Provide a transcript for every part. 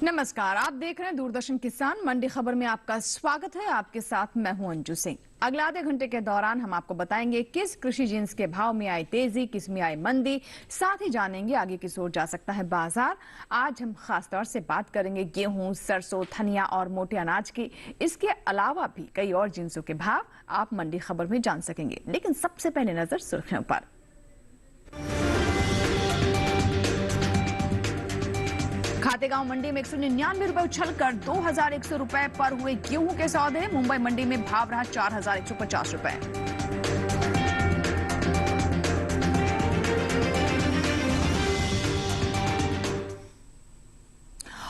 नमस्कार, आप देख रहे हैं दूरदर्शन किसान मंडी खबर में आपका स्वागत है। आपके साथ मैं हूं अंजू सिंह। अगले आधे घंटे के दौरान हम आपको बताएंगे किस कृषि जिन्स के भाव में आई तेजी, किस में आई मंदी, साथ ही जानेंगे आगे किस ओर जा सकता है बाजार। आज हम खास तौर से बात करेंगे गेहूं, सरसों, धनिया और मोटे अनाज की। इसके अलावा भी कई और जिन्सों के भाव आप मंडी खबर में जान सकेंगे, लेकिन सबसे पहले नजर सुर्खियों पर। खातेगांव मंडी में 199 रुपए उछलकर 2100 रुपए पर हुए गेहूं के सौदे। मुंबई मंडी में भाव रहा 4150 रुपए।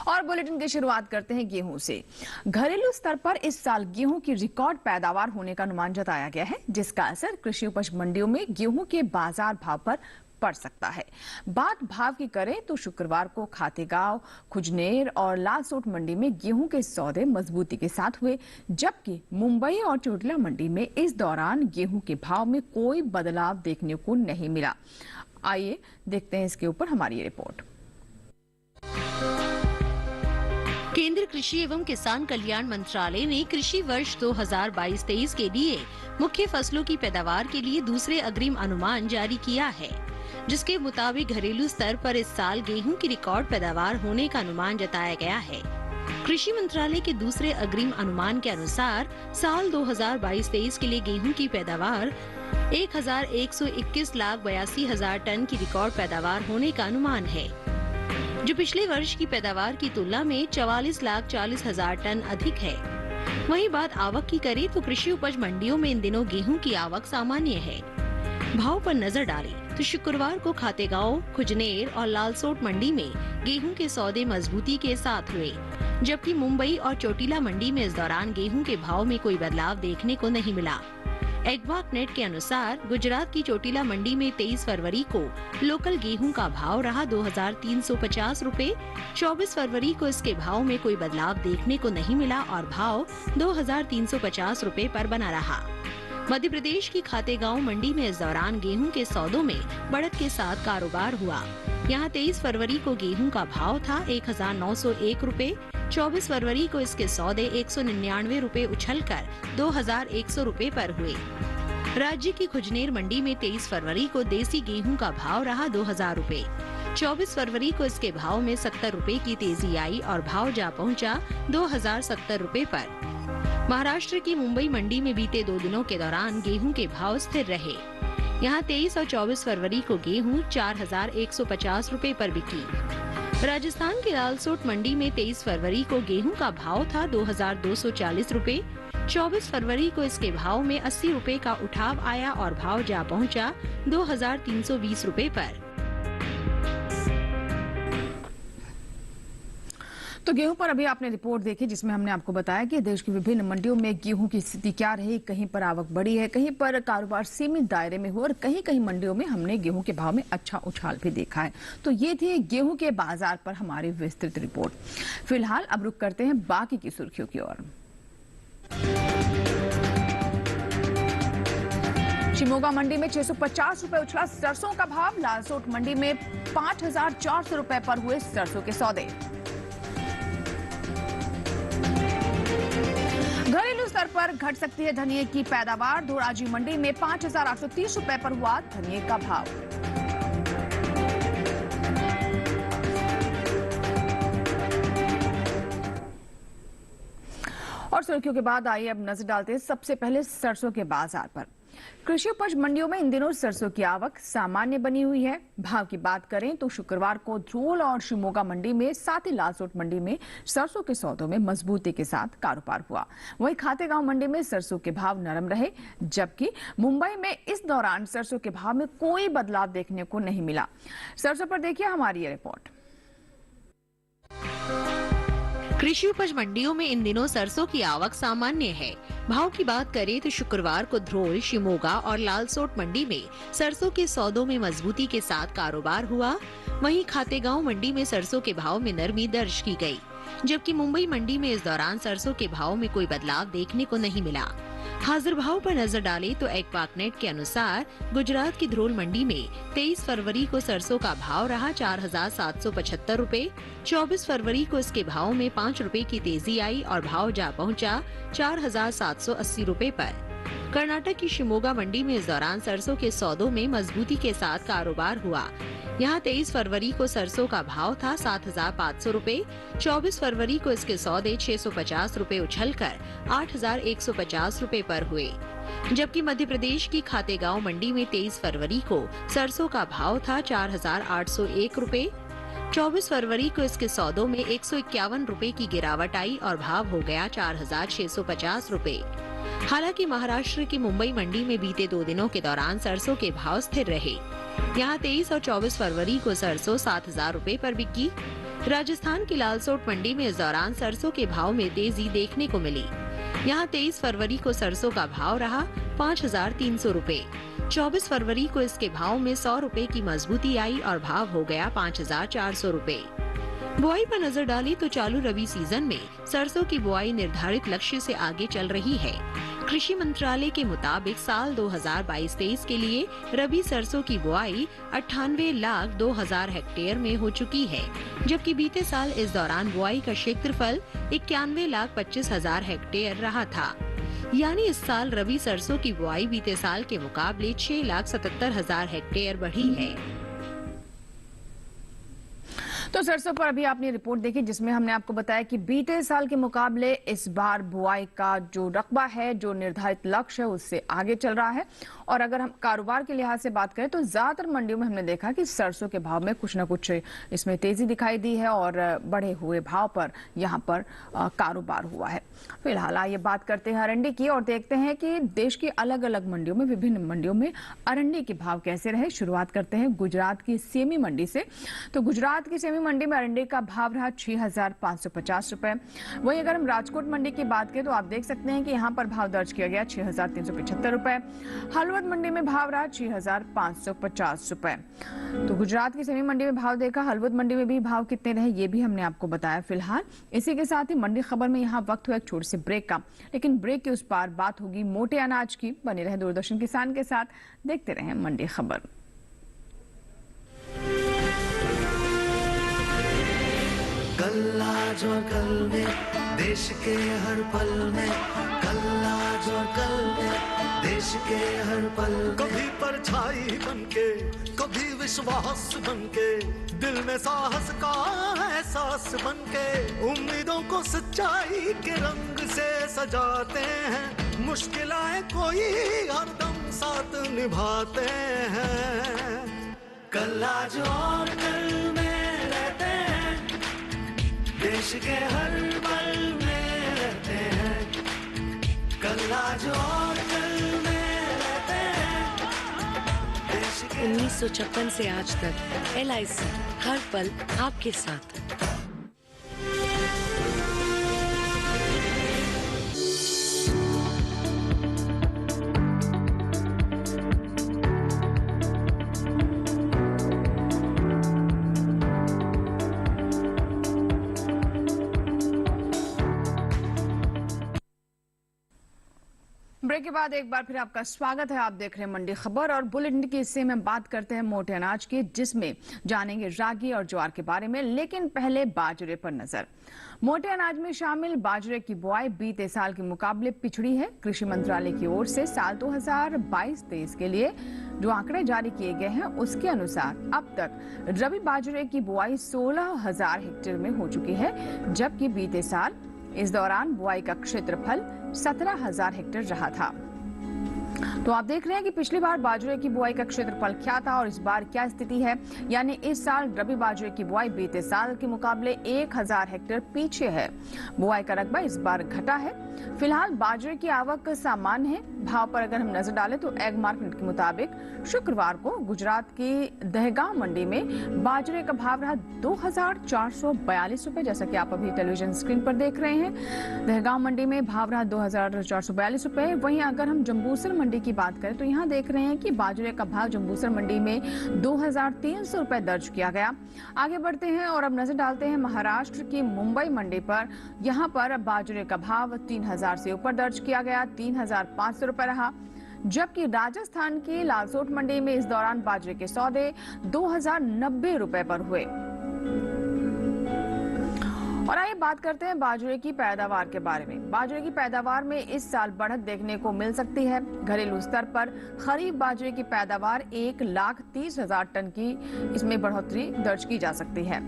और बुलेटिन की शुरुआत करते हैं गेहूं से। घरेलू स्तर पर इस साल गेहूं की रिकॉर्ड पैदावार होने का अनुमान जताया गया है, जिसका असर कृषि उपज मंडियों में गेहूं के बाजार भाव पर पड़ सकता है। बात भाव की करें तो शुक्रवार को खातेगांव, खुजनेर और लालसोट मंडी में गेहूं के सौदे मजबूती के साथ हुए, जबकि मुंबई और चोटिला मंडी में इस दौरान गेहूं के भाव में कोई बदलाव देखने को नहीं मिला। आइए देखते हैं इसके ऊपर हमारी रिपोर्ट। केंद्रीय कृषि एवं किसान कल्याण मंत्रालय ने कृषि वर्ष 2022-23 के लिए मुख्य फसलों की पैदावार के लिए दूसरे अग्रिम अनुमान जारी किया है, जिसके मुताबिक घरेलू स्तर पर इस साल गेहूं की रिकॉर्ड पैदावार होने का अनुमान जताया गया है। कृषि मंत्रालय के दूसरे अग्रिम अनुमान के अनुसार साल 2022-23 के लिए गेहूं की पैदावार 1,121,82,000 टन की रिकॉर्ड पैदावार होने का अनुमान है, जो पिछले वर्ष की पैदावार की तुलना में 44,40,000 टन अधिक है। वहीं बात आवक की करें तो कृषि उपज मंडियों में इन दिनों गेहूं की आवक सामान्य है। भाव पर नजर डालें तो शुक्रवार को खातेगांव, खुजनेर और लालसोट मंडी में गेहूं के सौदे मजबूती के साथ हुए, जबकि मुंबई और चोटिला मंडी में इस दौरान गेहूं के भाव में कोई बदलाव देखने को नहीं मिला। एग्वाक नेट के अनुसार गुजरात की चोटिला मंडी में 23 फरवरी को लोकल गेहूं का भाव रहा 2,350 रुपए। 24 फरवरी को इसके भाव में कोई बदलाव देखने को नहीं मिला और भाव 2,350 रुपए पर बना रहा। मध्य प्रदेश की खातेगांव मंडी में इस दौरान गेहूं के सौदों में बढ़त के साथ कारोबार हुआ। यहां 23 फरवरी को गेहूं का भाव था 1,901 रुपए। 24 फरवरी को इसके सौदे 199 रुपए उछलकर 2,100 रुपए पर हुए। राज्य की खुजनेर मंडी में 23 फरवरी को देसी गेहूं का भाव रहा 2,000 रुपए। 24 फरवरी को इसके भाव में 70 रुपए की तेजी आई और भाव जा पहुंचा 2,070 रुपए पर। महाराष्ट्र की मुंबई मंडी में बीते 2 दिनों के दौरान गेहूं के भाव स्थिर रहे। यहां 23 और 24 फरवरी को गेहूं 4,150 रुपए पर बिकी। राजस्थान की लालसोट मंडी में 23 फरवरी को गेहूं का भाव था 2,240 रुपए। 24 फरवरी को इसके भाव में 80 रुपए का उठाव आया और भाव जा पहुंचा 2,320 रुपए पर। तो गेहूं पर अभी आपने रिपोर्ट देखी, जिसमें हमने आपको बताया कि देश की विभिन्न मंडियों में गेहूं की स्थिति क्या रही। कहीं पर आवक बढ़ी है, कहीं पर कारोबार सीमित दायरे में हुआ और कहीं कहीं मंडियों में हमने गेहूं के भाव में अच्छा उछाल भी देखा है। तो ये थी गेहूं के बाजार पर हमारी विस्तृत रिपोर्ट। फिलहाल अब रुक करते हैं बाकी की सुर्खियों की ओर। शिमोगा मंडी में 650 रुपए उछला सरसों का भाव। लालसोट मंडी में 5,400 रुपए पर हुए सरसों के सौदे। घरेलू स्तर पर घट सकती है धनिये की पैदावार। धोराजी मंडी में 5,830 रुपए पर हुआ धनिये का भाव। और सुर्खियों के बाद आइए अब नजर डालते हैं सबसे पहले सरसों के बाजार पर। कृषि उपज मंडियों में इन दिनों सरसों की आवक सामान्य बनी हुई है। भाव की बात करें तो शुक्रवार को ध्रोल और शिमोगा मंडी में, साथ ही लालसोट मंडी में सरसों के सौदों में मजबूती के साथ कारोबार हुआ। वहीं खातेगांव मंडी में सरसों के भाव नरम रहे, जबकि मुंबई में इस दौरान सरसों के भाव में कोई बदलाव देखने को नहीं मिला। सरसों पर देखिए हमारी ये रिपोर्ट। कृषि उपज मंडियों में इन दिनों सरसों की आवक सामान्य है। भाव की बात करें तो शुक्रवार को ध्रोल, शिमोगा और लालसोट मंडी में सरसों के सौदों में मजबूती के साथ कारोबार हुआ। वहीं खातेगांव मंडी में सरसों के भाव में नरमी दर्ज की गई, जबकि मुंबई मंडी में इस दौरान सरसों के भाव में कोई बदलाव देखने को नहीं मिला। हाजिर भाव पर नजर डालें तो एक्वाकनेट के अनुसार गुजरात की ध्रोल मंडी में 23 फरवरी को सरसों का भाव रहा 4,775 रूपए। 24 फरवरी को इसके भाव में 5 रूपए की तेजी आई और भाव जा पहुंचा 4,780 रूपए पर। कर्नाटक की शिमोगा मंडी में इस दौरान सरसों के सौदों में मजबूती के साथ कारोबार हुआ। यहाँ 23 फरवरी को सरसों का भाव था 7,500 रूपए। 24 फरवरी को इसके सौदे 650 रूपए उछलकर 8,150 रूपए पर हुए। जबकि मध्य प्रदेश की खातेगांव मंडी में 23 फरवरी को सरसों का भाव था 4,801 रूपए। 24 फरवरी को इसके सौदों में 151 रूपए की गिरावट आई और भाव हो गया 4,650 रूपए। हालांकि महाराष्ट्र की मुंबई मंडी में बीते 2 दिनों के दौरान सरसों के भाव स्थिर रहे। यहाँ 23 और 24 फरवरी को सरसों 7,000 रूपए पर बिकी। राजस्थान की लालसोट मंडी में इस दौरान सरसों के भाव में तेजी देखने को मिली। यहाँ 23 फरवरी को सरसों का भाव रहा 5,300 रूपए। 24 फरवरी को इसके भाव में 100 रूपए की मजबूती आई और भाव हो गया 5,400 रूपए। बुआई पर नजर डाली तो चालू रबी सीजन में सरसों की बुआई निर्धारित लक्ष्य से आगे चल रही है। कृषि मंत्रालय के मुताबिक साल 2022-23 के लिए रबी सरसों की बुआई 98,02,000 हेक्टेयर में हो चुकी है, जबकि बीते साल इस दौरान बुआई का क्षेत्रफल 91,25,000 हेक्टेयर रहा था। यानी इस साल रबी सरसों की बुआई बीते साल के मुकाबले 6,77,000 हेक्टेयर बढ़ी है। तो सरसों पर अभी आपने रिपोर्ट देखी जिसमें हमने आपको बताया कि बीते साल के मुकाबले इस बार बुआई का जो रकबा है, जो निर्धारित लक्ष्य है, उससे आगे चल रहा है। और अगर हम कारोबार के लिहाज से बात करें तो ज्यादातर मंडियों में हमने देखा कि सरसों के भाव में कुछ न कुछ इसमें तेजी दिखाई दी है और बढ़े हुए भाव पर यहाँ पर कारोबार हुआ है। फिलहाल आइए बात करते हैं अरंडी की और देखते हैं कि देश की अलग अलग मंडियों में, विभिन्न मंडियों में अरंडी के भाव कैसे रहे। शुरुआत करते हैं गुजरात की सेमी मंडी से। तो गुजरात की सेमी मंडी में अरंडी का भाव रहा 6,550 रुपए। वहीं अगर हम राजकोट मंडी की बात करें तो आप देख सकते हैं कि यहाँ पर भाव दर्ज किया गया 6,375 रुपए। हलवद मंडी में भाव रहा 6,550 रुपए। तो गुजरात की सेमी मंडी में भाव देखा, हलवद मंडी में भी भाव कितने रहे ये भी हमने आपको बताया। फिलहाल इसी के साथ ही मंडी खबर में यहाँ वक्त हुआ एक छोटे से ब्रेक का, लेकिन ब्रेक के उस पार बात होगी मोटे अनाज की। बने रहे दूरदर्शन किसान के साथ, देखते रहे मंडी खबर। कल आज और कल में देश के हर पल में, कल आज और कल में देश के हर पल। कभी परछाई बनके, कभी विश्वास बनके, दिल में साहस का एहसास बनके, उम्मीदों को सच्चाई के रंग से सजाते हैं। मुश्किलें कोई हरदम साथ निभाते हैं। कल आज और कल में रहते हैं, देश के हर पल में रहते हैं। कल आज और कल में रहते हैं, देश के 1956 से आज तक LIC हर पल आपके साथ। ब्रेक के बाद एक बार फिर आपका स्वागत है। आप देख रहे हैं मंडी खबर और बुलेटिन के हिस्से में बात करते हैं मोटे अनाज की, जिसमें जानेंगे रागी और ज्वार के बारे में। लेकिन पहले बाजरे पर नजर। मोटे अनाज में शामिल बाजरे की बुआई बीते साल के मुकाबले पिछड़ी है। कृषि मंत्रालय की ओर से साल 2022-23 के लिए जो आंकड़े जारी किए गए हैं उसके अनुसार अब तक रबी बाजरे की बुआई 16,000 हेक्टेयर में हो चुकी है, जबकि बीते साल इस दौरान बुआई का क्षेत्रफल 17,000 हेक्टेयर रहा था। तो आप देख रहे हैं कि पिछली बार बाजरे की बुआई का क्षेत्रफल क्या था और इस बार क्या स्थिति है। यानी इस साल रबी बाजरे की बुआई बीते साल के मुकाबले 1,000 हेक्टेयर पीछे है। बुआई का रकबा इस बार घटा है। फिलहाल बाजरे की आवक सामान्य है। भाव पर अगर हम नजर डालें तो एग मार्केट के मुताबिक शुक्रवार को गुजरात की दहगांव मंडी में बाजरे का भाव रहा 2,442 रुपए, जैसा कि आप अभी टेलीविजन स्क्रीन पर देख रहे हैं। दहगांव मंडी में भाव रहा 2,442 रुपए। वहीं अगर हम जम्बूसर मंडी की बात करें तो यहाँ देख रहे हैं कि बाजरे का भाव जम्बूसर मंडी में 2,300 रुपए दर्ज किया गया। आगे बढ़ते हैं और अब नजर डालते हैं महाराष्ट्र की मुंबई मंडी पर। यहाँ पर बाजरे का भाव 3,000 से ऊपर दर्ज किया गया, 3,500 रुपए रहा। जबकि राजस्थान की लालसोट मंडी में इस दौरान बाजरे के सौदे 2,090 रुपए पर हुए। और आइए बात करते हैं बाजरे की पैदावार के बारे में। बाजरे की पैदावार में इस साल बढ़त देखने को मिल सकती है। घरेलू स्तर पर खरीफ बाजरे की पैदावार 1,30,000 टन की इसमें बढ़ोतरी दर्ज की जा सकती है।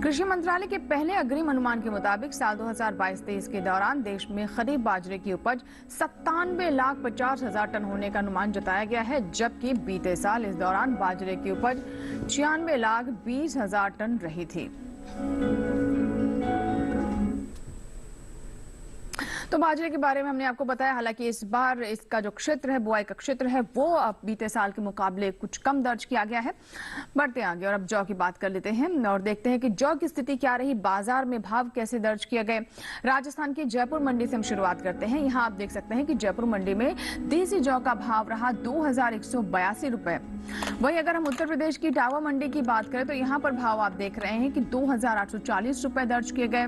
कृषि मंत्रालय के पहले अग्रिम अनुमान के मुताबिक साल 2022-23 के दौरान देश में खरीफ बाजरे की उपज 97,50,000 टन होने का अनुमान जताया गया है, जबकि बीते साल इस दौरान बाजरे की उपज 96,20,000 टन रही थी। तो बाजरे के बारे में हमने आपको बताया, हालांकि इस बार इसका जो क्षेत्र है, बुआई का क्षेत्र है, वो अब बीते साल के मुकाबले कुछ कम दर्ज किया गया है। बढ़ते आगे और अब जौ की बात कर लेते हैं और देखते हैं कि जौ की स्थिति क्या रही, बाजार में भाव कैसे दर्ज किए गए। राजस्थान की जयपुर मंडी से हम शुरुआत करते हैं। यहाँ आप देख सकते हैं कि जयपुर मंडी में देसी जौ का भाव रहा 2,182 रुपए। वहीं अगर हम उत्तर प्रदेश की टावा मंडी की बात करें तो यहाँ पर भाव आप देख रहे हैं कि 2,840 रुपए दर्ज किए गए।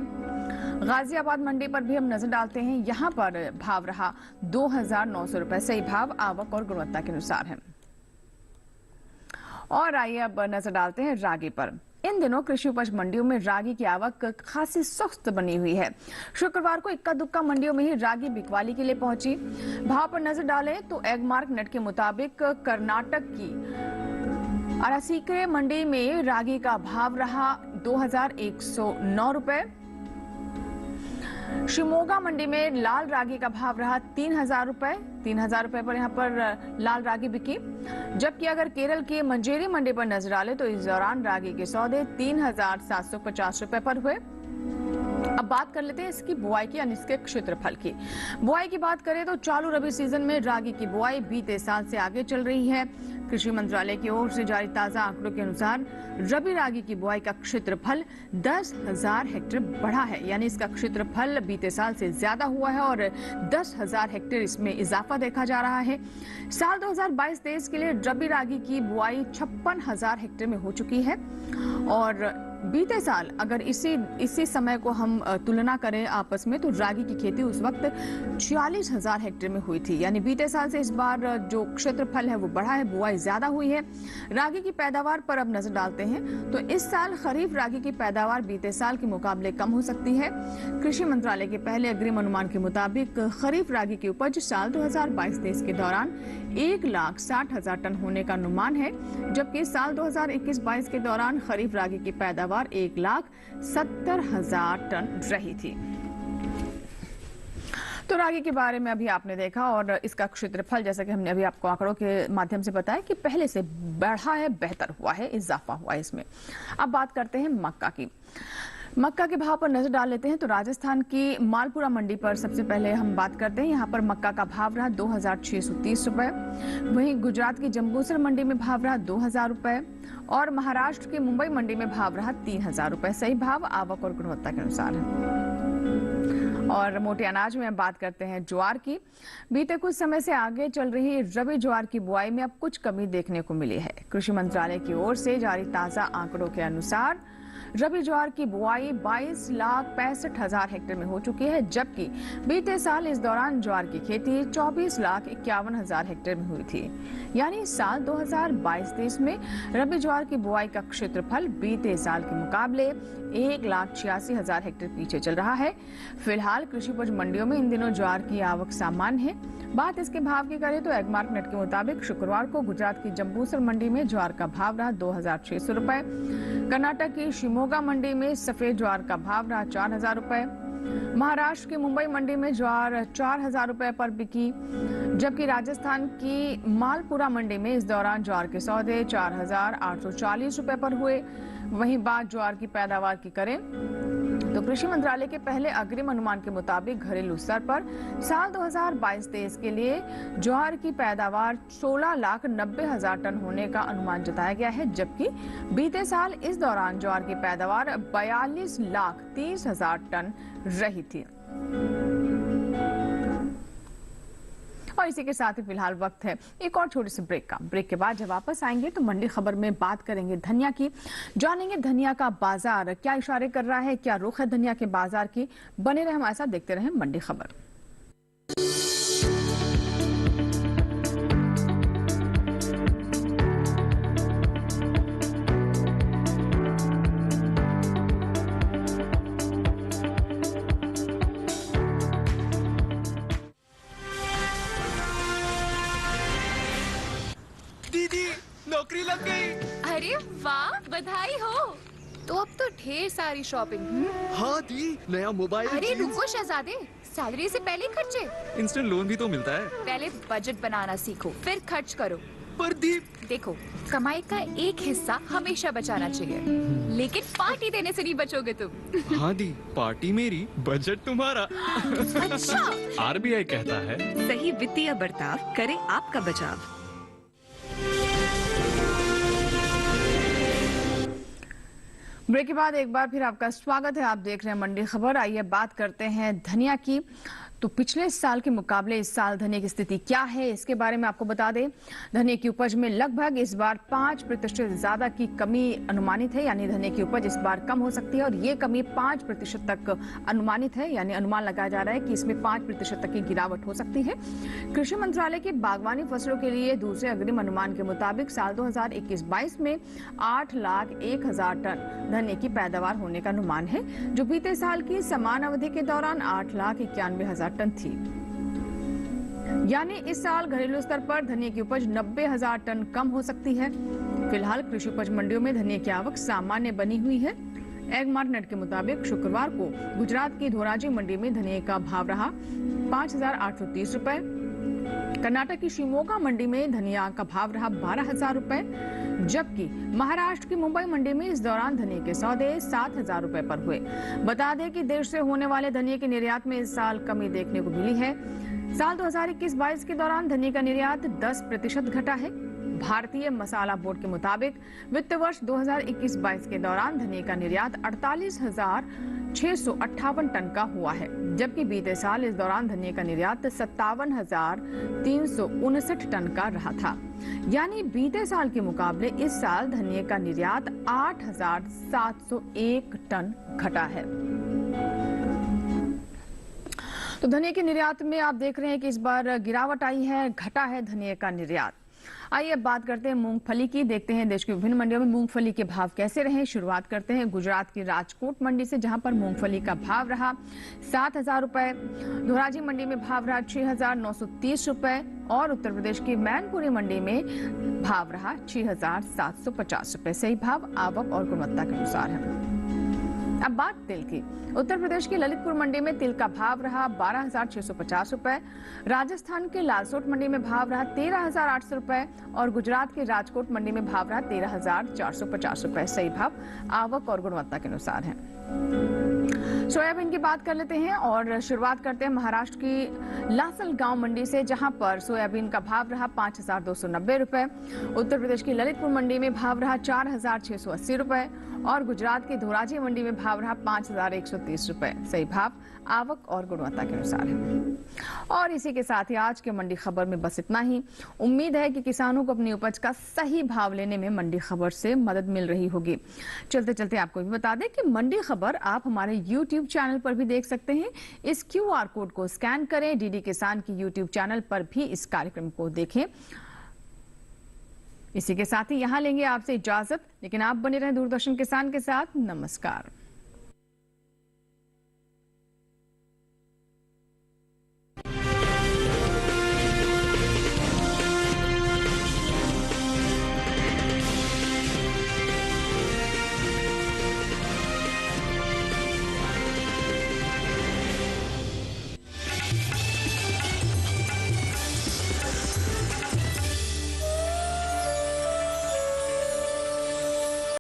गाजियाबाद मंडी पर भी हम नजर डालते हैं, यहाँ पर भाव रहा 2,900 रुपए। सही भाव आवक और गुणवत्ता के अनुसार है। और आइए अब नजर डालते हैं रागी पर। इन दिनों कृषि उपज मंडियों में रागी की आवक खासी सुस्त बनी हुई है। शुक्रवार को इक्का दुक्का मंडियों में ही रागी बिकवाली के लिए पहुंची। भाव पर नजर डालें तो एगमार्क नेट के मुताबिक कर्नाटक की अरासीकरे मंडी में रागी का भाव रहा 2,109 रुपए। शिमोगा मंडी में लाल रागी का भाव रहा 3,000 रुपए। 3,000 रुपए पर यहाँ पर लाल रागी बिकी। जबकि अगर केरल की मंजेरी मंडी पर नजर डालें तो इस दौरान रागी के सौदे 3,750 रुपए पर हुए। अब बात कर लेते हैं इसकी बुआई की यानी इसके क्षेत्रफल की। बुआई की बात करें तो चालू रबी सीजन में रागी की बुआई बीते साल से आगे चल रही है। कृषि मंत्रालय की ओर से जारी ताजा आंकड़ों के अनुसार रबी रागी की बुआई का क्षेत्रफल 10,000 हेक्टेयर बढ़ा है, यानी इसका क्षेत्रफल बीते साल से ज्यादा हुआ है और 10,000 हेक्टेयर इसमें इजाफा देखा जा रहा है। साल 2022-23 के लिए रबी रागी की बुआई 56,000 हेक्टेयर में हो चुकी है और बीते साल अगर इसी समय को हम तुलना करें आपस में तो रागी की खेती उस वक्त 46,000 हेक्टेयर में हुई थी, यानी बीते साल से इस बार जो क्षेत्रफल है वो बढ़ा है, बुआई ज्यादा हुई है। रागी की पैदावार पर अब नजर डालते हैं तो इस साल खरीफ रागी की पैदावार बीते साल के मुकाबले कम हो सकती है। कृषि मंत्रालय के पहले अग्रिम अनुमान के मुताबिक खरीफ रागी की उपज साल 2022-23 के दौरान 1,60,000 टन होने का अनुमान है, जबकि साल 2021-22 के दौरान खरीफ रागी की पैदावार 1,70,000 टन रही थी। तो रागी के बारे में अभी आपने देखा और इसका क्षेत्रफल जैसा कि हमने अभी आपको आंकड़ों के माध्यम से बताया कि पहले से बढ़ा है, बेहतर हुआ है, इजाफा हुआ है इसमें। अब बात करते हैं मक्का की। मक्का के भाव पर नजर डाल लेते हैं तो राजस्थान की मालपुरा मंडी पर सबसे पहले हम बात करते हैं। यहाँ पर मक्का का भाव रहा 2,630 रुपए। वहीं गुजरात की जम्बूसर मंडी में भाव रहा 2,000 रुपए और महाराष्ट्र की मुंबई मंडी में भाव रहा 3,000 रुपए। सही भाव आवक और गुणवत्ता के अनुसार है। और मोटे अनाज में अब बात करते हैं ज्वार की। बीते कुछ समय से आगे चल रही रबी ज्वार की बुआई में अब कुछ कमी देखने को मिली है। कृषि मंत्रालय की ओर से जारी ताजा आंकड़ों के अनुसार रबी ज्वार की बुआई 22,65,000 हेक्टेयर में हो चुकी है, जबकि बीते साल इस दौरान ज्वार की खेती 24,51,000 हेक्टेयर में हुई थी। यानी साल 2022-23 में रबी ज्वार की बुआई का क्षेत्रफल बीते साल के मुकाबले 1,86,000 हेक्टेयर पीछे चल रहा है। फिलहाल कृषि उपज मंडियों में इन दिनों ज्वार की आवक सामान्य है। बात इसके भाव की करें तो एगमार्क नेट के मुताबिक शुक्रवार को गुजरात की जम्बूसर मंडी में ज्वार का भाव रहा 2,600 रुपए। कर्नाटक की शिमोगा मंडी में सफेद ज्वार का भाव रहा 4,000 रुपए। महाराष्ट्र की मुंबई मंडी में ज्वार 4,000 रुपए पर बिकी, जबकि राजस्थान की मालपुरा मंडी में इस दौरान ज्वार के सौदे 4,840 रुपए पर हुए। वहीं बात ज्वार की पैदावार की करें तो कृषि मंत्रालय के पहले अग्रिम अनुमान के मुताबिक घरेलू स्तर पर साल 2022-23 के लिए ज्वार की पैदावार 16,90,000 टन होने का अनुमान जताया गया है, जबकि बीते साल इस दौरान ज्वार की पैदावार 42,30,000 टन रही थी। और और इसी के साथ ही फिलहाल वक्त है एक और छोटे से ब्रेक का। ब्रेक के बाद जब वापस आएंगे तो मंडी खबर में बात करेंगे धनिया की, जानेंगे धनिया का बाजार क्या इशारे कर रहा है, क्या रुख है धनिया के बाजार की। बने रहे हमारे साथ, देखते रहे मंडी खबर। दीदी नौकरी लग गई। अरे वाह, बधाई हो। तो अब तो ढेर सारी शॉपिंग। हाँ दी, नया मोबाइल। अरे रुको शहजादे, सैलरी से पहले खर्चे। इंस्टेंट लोन भी तो मिलता है। पहले बजट बनाना सीखो, फिर खर्च करो। पर दी देखो, कमाई का एक हिस्सा हमेशा बचाना चाहिए, लेकिन पार्टी देने से नहीं बचोगे तुम। हाँ दी, पार्टी मेरी, बजट तुम्हारा। अच्छा। RBI कहता है सही वित्तीय बर्ताव करे आपका बचाव। ब्रेक के बाद एक बार फिर आपका स्वागत है। आप देख रहे हैं मंडी खबर। आइए बात करते हैं धनिया की। तो पिछले साल के मुकाबले इस साल धनिया की स्थिति क्या है, इसके बारे में आपको बता दें। धनिया की उपज में लगभग इस बार 5% ज्यादा की कमी अनुमानित है, यानी धनिया की उपज इस बार कम हो सकती है और ये कमी 5% तक अनुमानित है, यानी अनुमान लगाया जा रहा है कि इसमें 5% तक की गिरावट हो सकती है। कृषि मंत्रालय की बागवानी फसलों के लिए दूसरे अग्रिम अनुमान के मुताबिक साल 2021-22 में 8,01,000 टन धनिया की पैदावार होने का अनुमान है, जो बीते साल की समान अवधि के दौरान 8,91,000 टन थी। यानी इस साल घरेलू स्तर पर धनिया की उपज 90,000 टन कम हो सकती है। फिलहाल कृषि उपज मंडियों में धनिया की आवक सामान्य बनी हुई है। एगमार्टनेट के मुताबिक शुक्रवार को गुजरात की धोराजी मंडी में धनिया का भाव रहा 5,830 रुपए। कर्नाटक की शिमोगा मंडी में धनिया का भाव रहा 12,000 रुपए, जबकि महाराष्ट्र की मुंबई मंडी में इस दौरान धनिया के सौदे 7,000 रुपए पर हुए। बता दें कि देश से होने वाले धनिया के निर्यात में इस साल कमी देखने को मिली है। साल 2021-22 के दौरान धनिया का निर्यात 10% घटा है। भारतीय मसाला बोर्ड के मुताबिक वित्त वर्ष 2021-22 के दौरान धनिया का निर्यात 48,658 टन का हुआ है, जबकि बीते साल इस दौरान धनिया का निर्यात 57,359 टन का रहा था। यानी बीते साल के मुकाबले इस साल धनिया का निर्यात 8,701 टन घटा है। तो धनिया के निर्यात में आप देख रहे हैं कि इस बार गिरावट आई है, घटा है धनिया का निर्यात। आइए अब बात करते हैं मूंगफली की। देखते हैं देश की विभिन्न मंडियों में मूंगफली के भाव कैसे रहे। शुरुआत करते हैं गुजरात की राजकोट मंडी से, जहां पर मूंगफली का भाव रहा 7,000 रुपए। धोराजी मंडी में भाव रहा 6,930 रुपए और उत्तर प्रदेश की मैनपुरी मंडी में भाव रहा 6,750 रुपए। सही भाव आवक और गुणवत्ता के अनुसार है। अब बात तिल की। उत्तर प्रदेश की ललितपुर मंडी में तिल का भाव रहा 12,650 रुपए। राजस्थान के लालसोट मंडी में भाव रहा 13,800 रुपए और गुजरात की राजकोट मंडी में भाव रहा 13,450 रुपए। सही भाव आवक और गुणवत्ता के अनुसार है। सोयाबीन की बात कर लेते हैं और शुरुआत करते हैं महाराष्ट्र की लासलगांव मंडी से, जहां पर सोयाबीन का भाव रहा 5,290 रुपए। उत्तर प्रदेश की ललितपुर मंडी में भाव रहा 4,680 रुपए और गुजरात की धोराजी मंडी में भाव रहा 5,130 रुपए। सही भाव आवक और गुणवत्ता के अनुसार है। और इसी के साथ ही आज के मंडी खबर में बस इतना ही। उम्मीद है कि किसानों को अपनी उपज का सही भाव लेने में मंडी खबर से मदद मिल रही होगी। चलते चलते आपको भी बता दें कि मंडी खबर आप हमारे YouTube चैनल पर भी देख सकते हैं। इस QR कोड को स्कैन करें। DD किसान की YouTube चैनल पर भी इस कार्यक्रम को देखें। इसी के साथ ही यहाँ लेंगे आपसे इजाजत, लेकिन आप बने रहें दूरदर्शन किसान के साथ। नमस्कार।